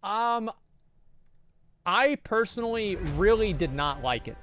I personally really did not like it.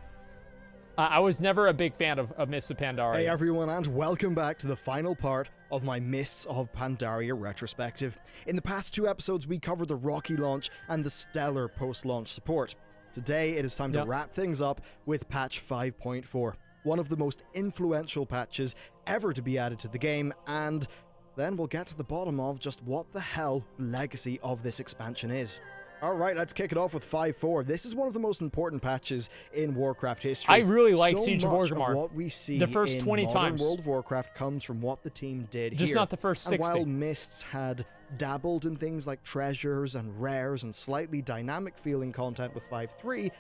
I was never a big fan of Mists of Pandaria. Hey everyone, and welcome back to the final part of my Mists of Pandaria retrospective. In the past 2 episodes, we covered the rocky launch and the stellar post-launch support. Today, it is time to wrap things up with patch 5.4, one of the most influential patches ever to be added to the game, and then we'll get to the bottom of just what the hell the legacy of this expansion is. Alright, let's kick it off with 5.4. This is one of the most important patches in Warcraft history. I really like so Siege of much Orgrimmar. Of what we see the first in 20 modern times. World of Warcraft comes from what the team did Just here. not the first 60. And while Mists had dabbled in things like treasures and rares and slightly dynamic feeling content with 5.3,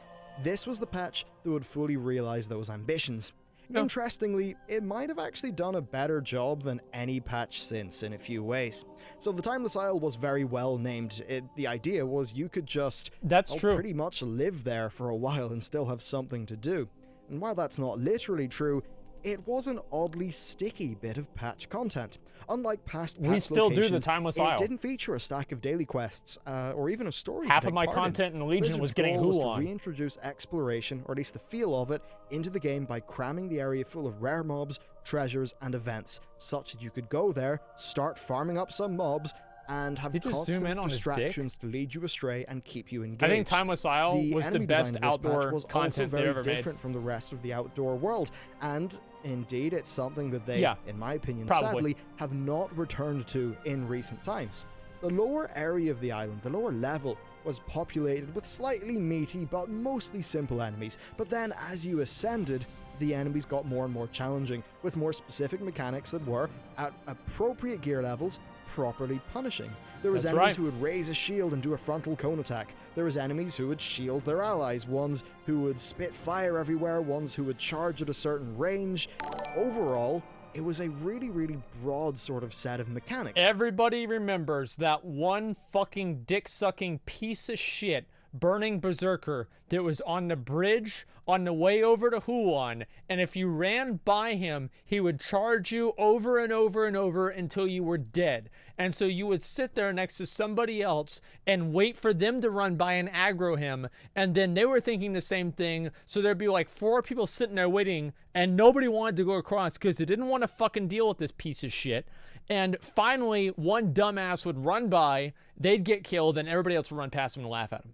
this was the patch that would fully realize those ambitions. Interestingly, it might have actually done a better job than any patch since in a few ways. So the Timeless Isle was very well named. The idea was you could just pretty much live there for a while and still have something to do. And while that's not literally true, it was an oddly sticky bit of patch content. Unlike past patch we still do the Timeless Isle. It didn't feature a stack of daily quests, or even a story. Half of my content in Legion was getting was Huon. to reintroduce exploration, or at least the feel of it, into the game by cramming the area full of rare mobs, treasures, and events, such that you could go there, start farming up some mobs, and have constant distractions to lead you astray and keep you engaged. I think Timeless Isle was the best outdoor was content also very ever different from the rest of the outdoor world, and indeed it's something that they, in my opinion, sadly, have not returned to in recent times. The lower area of the island, the lower level, was populated with slightly meaty but mostly simple enemies, but then as you ascended, the enemies got more and more challenging, with more specific mechanics that were, at appropriate gear levels, properly punishing. There was enemies who would raise a shield and do a frontal cone attack. There was enemies who would shield their allies, ones who would spit fire everywhere, ones who would charge at a certain range. Overall, it was a really, really broad sort of set of mechanics. Everybody remembers that one fucking dick-sucking piece of shit burning berserker that was on the bridge on the way over to Huon, and if you ran by him, he would charge you over and over and over until you were dead. And so you would sit there next to somebody else and wait for them to run by and aggro him, and then they were thinking the same thing, so there'd be like 4 people sitting there waiting, and nobody wanted to go across because they didn't want to fucking deal with this piece of shit. And finally, one dumbass would run by, they'd get killed, and everybody else would run past him and laugh at him.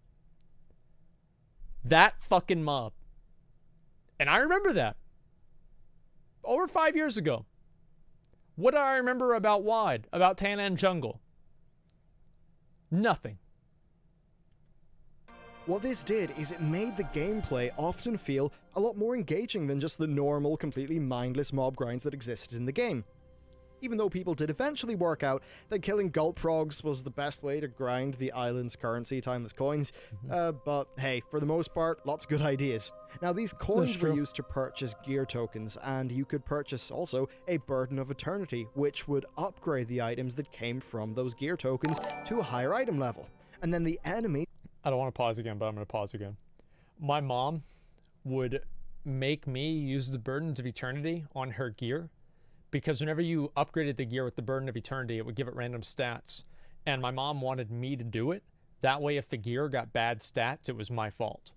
That fucking mob. And I remember that. Over 5 years ago. What do I remember about WoD? About Tanaan Jungle? Nothing. What this did is it made the gameplay often feel a lot more engaging than just the normal, completely mindless mob grinds that existed in the game. Even though people did eventually work out that killing gulp frogs was the best way to grind the island's currency, timeless coins. But hey, for the most part, lots of good ideas. Now, these coins were used to purchase gear tokens, and you could purchase also a Burden of Eternity, which would upgrade the items that came from those gear tokens to a higher item level. And then the enemy... I don't want to pause again, but I'm going to pause again. My mom would make me use the Burdens of Eternity on her gear, because whenever you upgraded the gear with the Burden of Eternity, it would give it random stats. And my mom wanted me to do it. That way, if the gear got bad stats, it was my fault.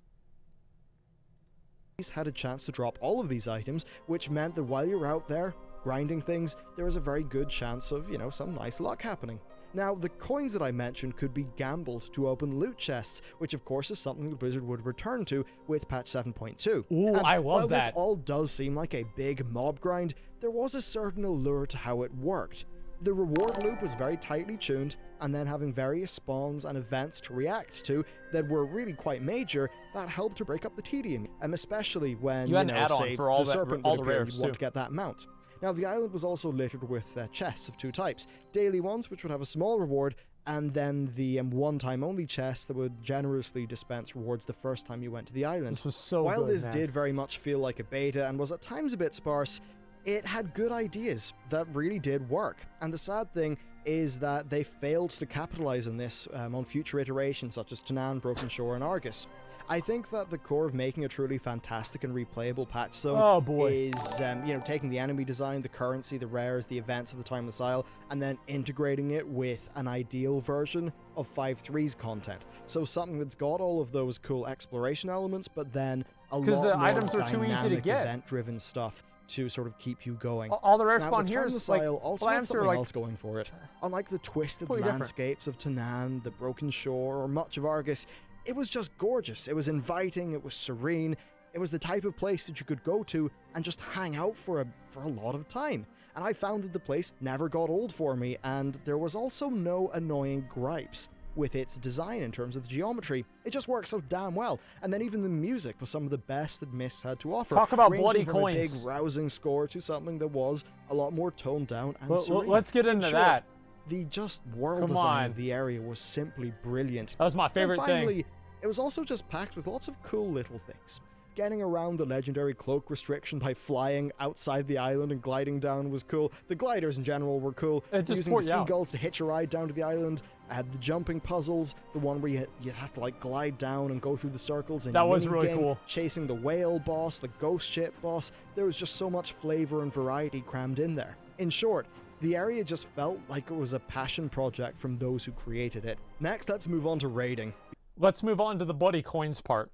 Had a chance to drop all of these items, which meant that while you're out there grinding things, there was a very good chance of, you know, some nice luck happening. Now, the coins that I mentioned could be gambled to open loot chests, which of course is something the Blizzard would return to with patch 7.2. Ooh, I love while that. This all does seem like a big mob grind, there was a certain allure to how it worked. The reward loop was very tightly tuned, and then having various spawns and events to react to that were really quite major, that helped to break up the tedium, and especially when, you had an add-on say, for all the Serpent all would the appear, rares you'd want to get that mount. Now, the island was also littered with chests of 2 types. Daily ones, which would have a small reward, and then the one-time only chests that would generously dispense rewards the first time you went to the island. This was so While good, this man. did very much feel like a beta and was at times a bit sparse, it had good ideas that really did work. And the sad thing is that they failed to capitalize on this on future iterations such as Tanaan, Broken Shore, and Argus. I think that the core of making a truly fantastic and replayable patch zone is, taking the enemy design, the currency, the rares, the events of the Timeless Isle, and then integrating it with an ideal version of 5.3's content. So something that's got all of those cool exploration elements, but then a lot more items are too easy to get. event-driven stuff to sort of keep you going. All the rare spawn here is like also has something else going for it. Unlike the twisted landscapes of Tanaan, the Broken Shore, or much of Argus, it was just gorgeous. It was inviting, it was serene, it was the type of place that you could go to and just hang out for a lot of time. And I found that the place never got old for me, and there was also no annoying gripes with its design in terms of the geometry. It just worked so damn well. And then even the music was some of the best that Myst had to offer. Talk about bloody from coins. A big rousing score to something that was a lot more toned down and serene. Let's get into that. The just world design of the area was simply brilliant. That was my favorite thing. It was also just packed with lots of cool little things. Getting around the legendary cloak restriction by flying outside the island and gliding down was cool. The gliders in general were cool. Using the seagulls to hitch a ride down to the island. The jumping puzzles, the one where you have to like glide down and go through the circles. And that was really cool. Chasing the whale boss, the ghost ship boss. There was just so much flavor and variety crammed in there. In short, the area just felt like it was a passion project from those who created it. Next, let's move on to raiding. Let's move on to the bloody coins part.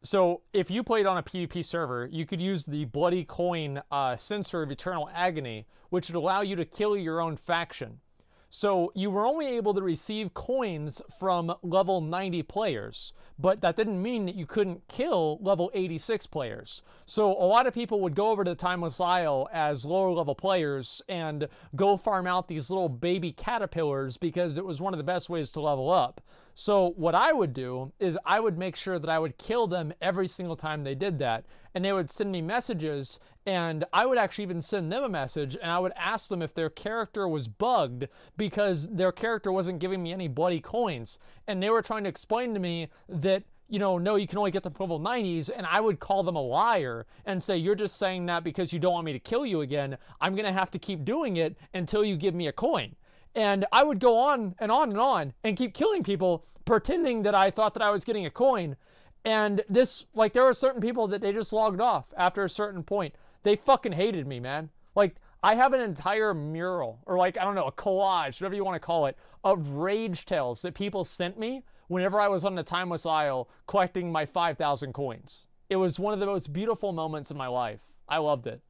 So if you played on a PvP server, you could use the bloody coin Censer of Eternal Agony, which would allow you to kill your own faction. So you were only able to receive coins from level 90 players, but that didn't mean that you couldn't kill level 86 players. So a lot of people would go over to the Timeless Isle as lower level players and go farm out these little baby caterpillars because it was one of the best ways to level up. So what I would do is I would make sure that I would kill them every single time they did that. And they would send me messages, and I would actually even send them a message, and I would ask them if their character was bugged because their character wasn't giving me any bloody coins. And they were trying to explain to me that, no, you can only get them from level 90s, and I would call them a liar and say, you're just saying that because you don't want me to kill you again. I'm going to have to keep doing it until you give me a coin. And I would go on and on and on and keep killing people, pretending that I thought that I was getting a coin. And this, there were certain people that they just logged off after a certain point. They fucking hated me, man. I have an entire mural, or I don't know, a collage, whatever you want to call it, of rage tales that people sent me whenever I was on the Timeless Isle collecting my 5,000 coins. It was one of the most beautiful moments in my life. I loved it.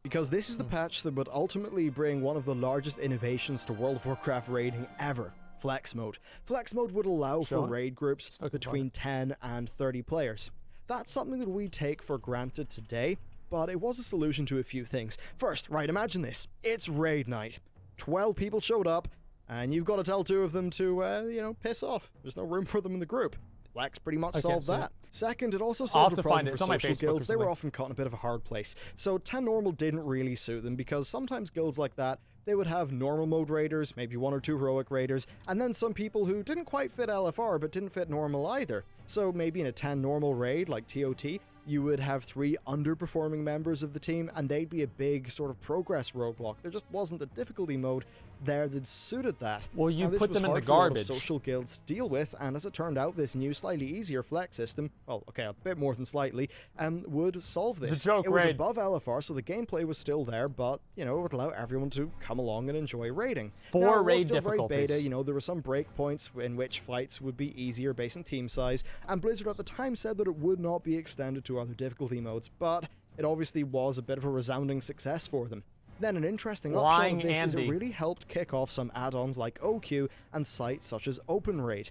Because this is the patch that would ultimately bring one of the largest innovations to World of Warcraft raiding ever. Flex mode. Flex mode would allow for raid groups between 10 and 30 players. That's something that we take for granted today, but it was a solution to a few things. First, imagine this. It's raid night. 12 people showed up, and you've got to tell 2 of them to, piss off. There's no room for them in the group. Flex pretty much solved that. Second, it also solved a problem for social guilds. They were often caught in a bit of a hard place. So 10 normal didn't really suit them because sometimes guilds like that, they would have normal mode raiders, maybe 1 or 2 heroic raiders, and then some people who didn't quite fit LFR but didn't fit normal either. So maybe in a 10 normal raid like TOT, you would have 3 underperforming members of the team, and they'd be a big sort of progress roadblock. There just wasn't a difficulty mode there that suited that. Well, you put them in the garbage. For a lot of social guilds to deal with, and as it turned out, this new, slightly easier flex system, well, okay, a bit more than slightly, would solve this. It's a joke, it was above LFR, so the gameplay was still there, but, it would allow everyone to come along and enjoy raiding. 4 raid still difficulties. Very beta, there were some breakpoints in which fights would be easier based on team size, and Blizzard at the time said that it would not be extended to other difficulty modes, but it obviously was a bit of a resounding success for them. Then an interesting upshot of this is it really helped kick off some add-ons like OQ and sites such as OpenRaid,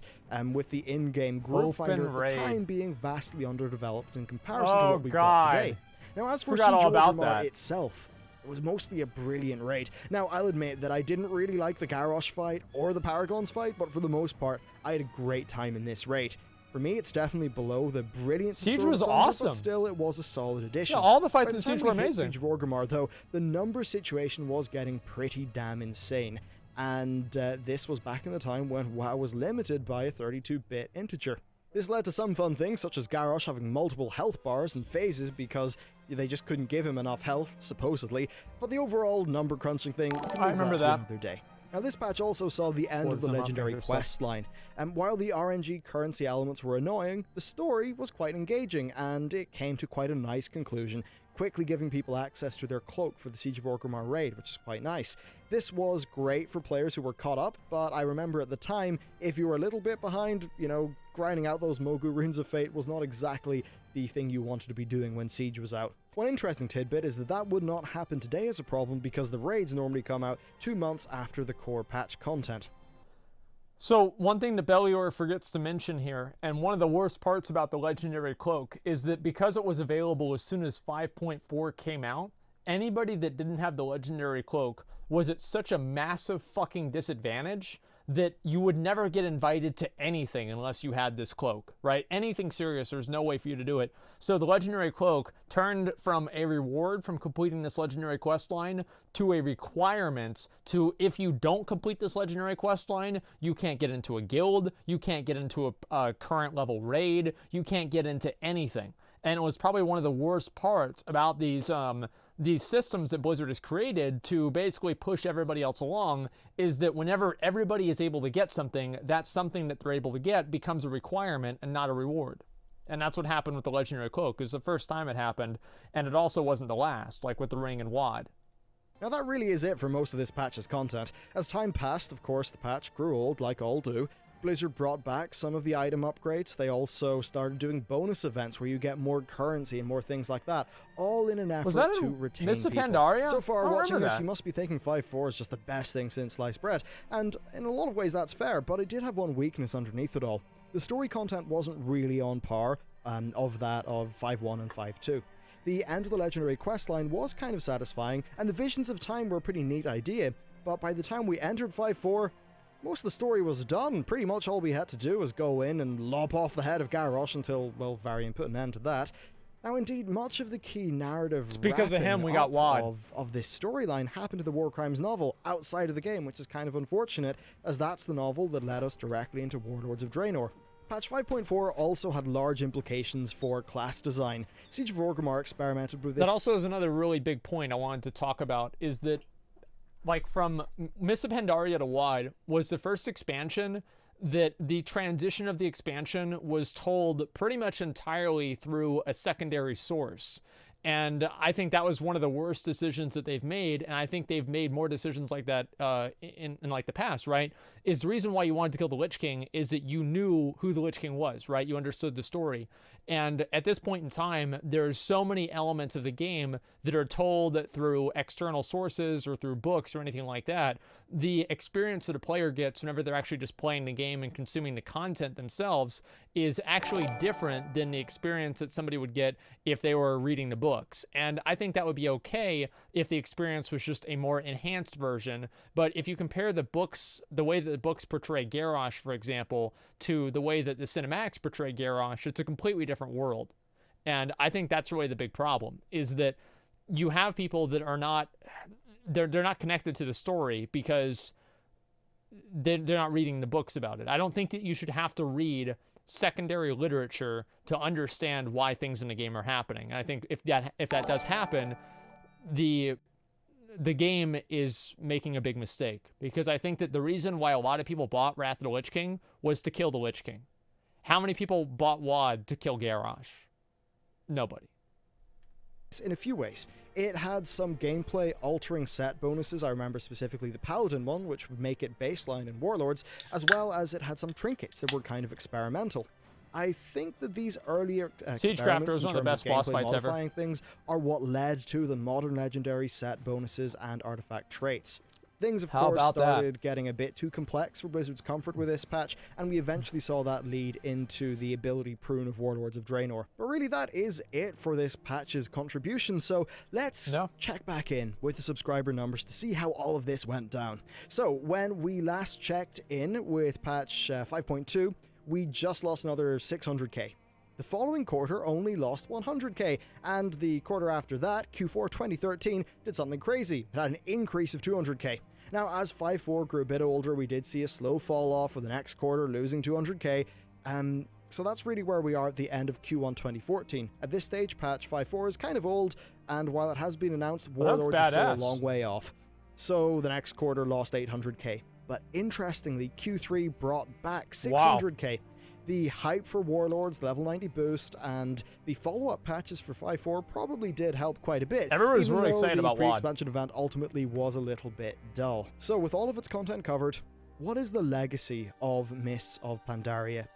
with the in-game group finder at the time being vastly underdeveloped in comparison to what we've got today. Now, as for Siege Orgrimmar itself, it was mostly a brilliant raid. Now, I'll admit that I didn't really like the Garrosh fight or the Paragons fight, but for the most part, I had a great time in this raid. For me, it's definitely below the brilliance Siege was awesome. But still, it was a solid addition. Yeah, all the fights in Siege were amazing. Siege of Orgrimmar, though, the number situation was getting pretty damn insane. And this was back in the time when WoW was limited by a 32-bit integer. This led to some fun things, such as Garrosh having multiple health bars and phases because they just couldn't give him enough health, supposedly. But the overall number crunching thing, I remember that. Another day. Now, this patch also saw the end of the legendary quest line, and while the RNG currency elements were annoying, the story was quite engaging, and it came to quite a nice conclusion, quickly giving people access to their cloak for the Siege of Orgrimmar raid, which is quite nice. This was great for players who were caught up, but I remember at the time, if you were a little bit behind, grinding out those Mogu Runes of Fate was not exactly the thing you wanted to be doing when Siege was out. One interesting tidbit is that would not happen today as a problem because the raids normally come out 2 months after the core patch content. So one thing that Bellular forgets to mention here, and one of the worst parts about the Legendary Cloak, is that because it was available as soon as 5.4 came out, anybody that didn't have the Legendary Cloak was at such a massive fucking disadvantage that you would never get invited to anything unless you had this cloak, right? Anything serious, there's no way for you to do it. So the Legendary Cloak turned from a reward from completing this Legendary quest line to a requirement to, if you don't complete this Legendary quest line, you can't get into a guild, you can't get into a current level raid, you can't get into anything. And it was probably one of the worst parts about these systems that Blizzard has created to basically push everybody else along, is that whenever everybody is able to get something, that something that they're able to get becomes a requirement and not a reward. And that's what happened with the Legendary Cloak. It was the first time it happened, and it also wasn't the last, like with the Ring and Wad. Now that really is it for most of this patch's content. As time passed, of course, the patch grew old, like all do. Blizzard brought back some of the item upgrades. They also started doing bonus events where you get more currency and more things like that, all in an effort to retain people. Pandaria? So far, watching this, you must be thinking 5.4 is just the best thing since sliced bread, and in a lot of ways that's fair, but it did have one weakness underneath it all. The story content wasn't really on par of that of 5.1 and 5.2. The end of the Legendary questline was kind of satisfying, and the Visions of Time were a pretty neat idea, but by the time we entered 5.4, most of the story was done. Pretty much all we had to do was go in and lop off the head of Garrosh until, well, Varian put an end to that. Now, indeed, much of the key narrative it's because of him we got WoD. Of this storyline happened to the War Crimes novel outside of the game, which is kind of unfortunate, as that's the novel that led us directly into Warlords of Draenor. Patch 5.4 also had large implications for class design. Siege of Orgrimmar experimented with this. That also is another really big point I wanted to talk about, is that like from Mists of Pandaria to WoD was the first expansion that the transition of the expansion was told pretty much entirely through a secondary source. And I think that was one of the worst decisions that they've made, and I think they've made more decisions like that in like the past, right? Is the reason why you wanted to kill the Lich King is that you knew who the Lich King was, right? You understood the story. And at this point in time, there's so many elements of the game that are told through external sources or through books or anything like that. The experience that a player gets whenever they're actually just playing the game and consuming the content themselves is actually different than the experience that somebody would get if they were reading the books. And I think that would be okay if the experience was just a more enhanced version. But if you compare the books, the way that the books portray Garrosh, for example, to the way that the cinematics portray Garrosh, it's a completely different world. And I think that's really the big problem, is that you have people that are not, they're not connected to the story because they're not reading the books about it. I don't think that you should have to read secondary literature to understand why things in the game are happening. And I think if that does happen, the game is making a big mistake, because I think that the reason why a lot of people bought Wrath of the Lich King was to kill the Lich King. How many people bought WoD to kill Garrosh? Nobody. In a few ways. It had some gameplay altering set bonuses. I remember specifically the Paladin one, which would make it baseline in Warlords, as well as it had some trinkets that were kind of experimental. I think that these earlier experiments in terms of gameplay modifying things are what led to the modern legendary set bonuses and artifact traits. Things, of course, started getting a bit too complex for Blizzard's comfort with this patch, and we eventually saw that lead into the ability prune of Warlords of Draenor. But really, that is it for this patch's contribution, so let's check back in with the subscriber numbers to see how all of this went down. So, when we last checked in with patch 5.2, we just lost another 600k. The following quarter only lost 100k, and the quarter after that, Q4 2013, did something crazy. It had an increase of 200k. Now, as 5.4 grew a bit older, we did see a slow fall off with the next quarter losing 200k, so that's really where we are at the end of Q1 2014. At this stage, patch 5.4 is kind of old, and while it has been announced, Warlords is still a long way off. So the next quarter lost 800k. But interestingly, Q3 brought back 600k. Wow. The hype for Warlords, the level 90 boost, and the follow-up patches for 5.4 probably did help quite a bit. Everyone's really excited about WoD. The pre-expansion event ultimately was a little bit dull. So with all of its content covered, what is the legacy of Mists of Pandaria?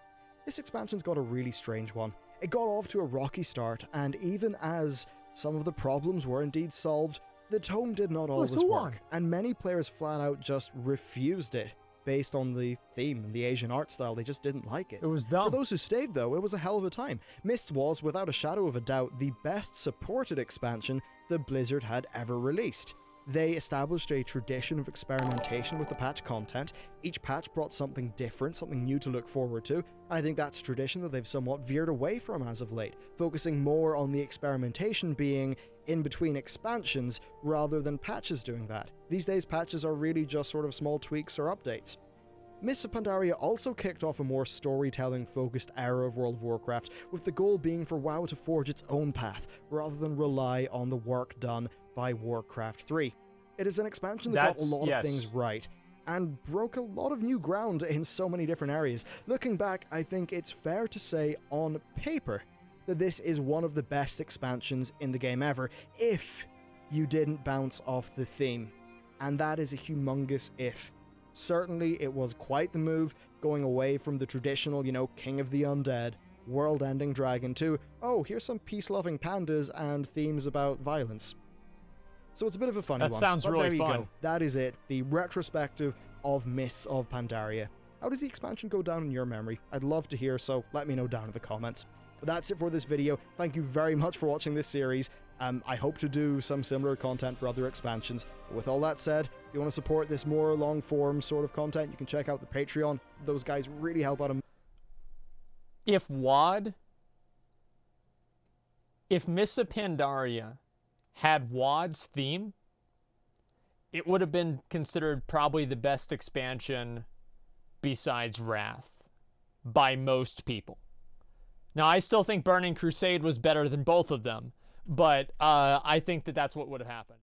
This expansion's got a really strange one. It got off to a rocky start, and even as some of the problems were indeed solved, the tone did not always work, and many players flat out just refused it. Based on the theme and the Asian art style, they just didn't like it. It was dumb. For those who stayed, though, it was a hell of a time. Mists was, without a shadow of a doubt, the best supported expansion that Blizzard had ever released. They established a tradition of experimentation with the patch content. Each patch brought something different, something new to look forward to, and I think that's a tradition that they've somewhat veered away from as of late, focusing more on the experimentation being in between expansions rather than patches doing that. These days, patches are really just sort of small tweaks or updates. Mists of Pandaria also kicked off a more storytelling-focused era of World of Warcraft, with the goal being for WoW to forge its own path, rather than rely on the work done by Warcraft 3. It is an expansion that got a lot of things right, and broke a lot of new ground in so many different areas. Looking back, I think it's fair to say, on paper, that this is one of the best expansions in the game ever, if you didn't bounce off the theme. And that is a humongous if. Certainly, it was quite the move, going away from the traditional, King of the Undead, world-ending dragon to, oh, here's some peace-loving pandas and themes about violence. So it's a bit of a funny one. That sounds really fun. There you go. That is it. The retrospective of Mists of Pandaria. How does the expansion go down in your memory? I'd love to hear, so let me know down in the comments. But that's it for this video. Thank you very much for watching this series. I hope to do some similar content for other expansions. But with all that said, if you want to support this more long-form sort of content, you can check out the Patreon. Those guys really help out. If Mists of Pandaria had WoD's theme, it would have been considered probably the best expansion besides Wrath by most people. Now, I still think Burning Crusade was better than both of them, but I think that that's what would have happened.